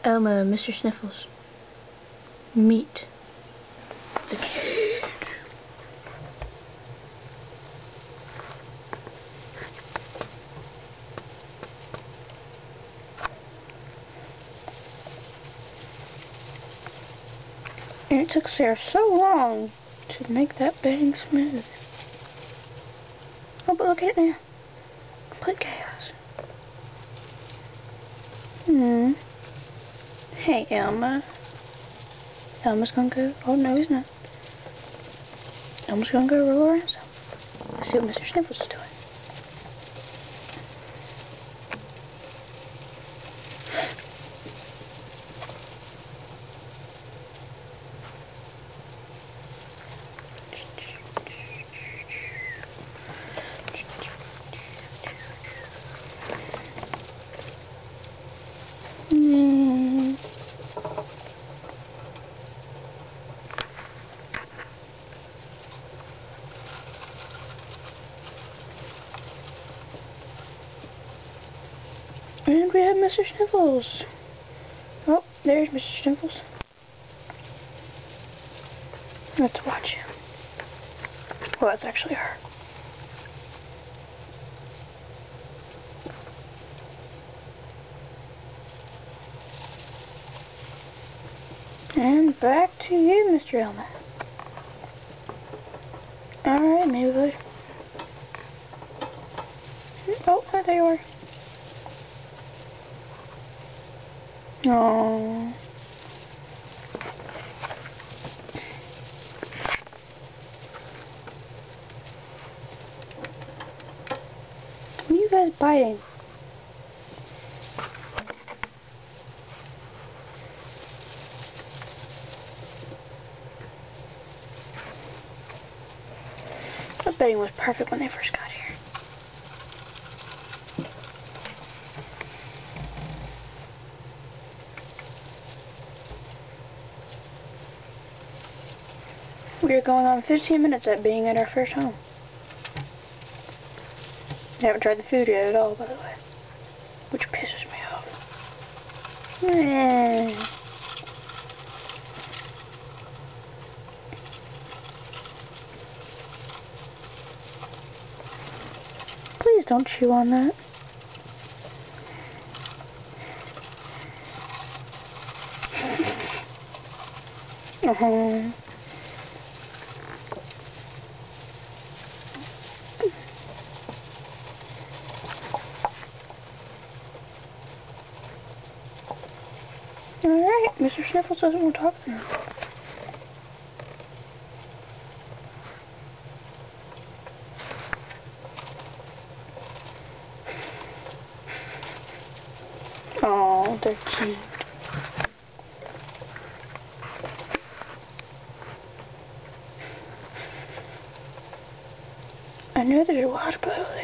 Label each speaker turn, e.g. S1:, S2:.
S1: Mr. Sniffles. Meet the cage. And it took Sarah so long to make that bedding smooth. Oh, but look at it now. Complete chaos. Hey, Elma. Elma's gonna go. Oh, no, he's not. Elma's gonna go roll around some. Let's see what Mr. Sniffles is doing. And we have Mr. Sniffles. Oh, there's Mr. Sniffles. Let's watch him. Well, that's actually her. And back to you, Mr. Elma. Alright, maybe later. Oh, there you are. Oh. What are you guys biting? The bedding was perfect when they first got here. We are going on 15 minutes at being at our first home. I haven't tried the food yet at all, by the way. Which pisses me off. Please don't chew on that. Alright, Mr. Sniffles doesn't want to talk now. Oh, they're cute. I know there's a water bottle there.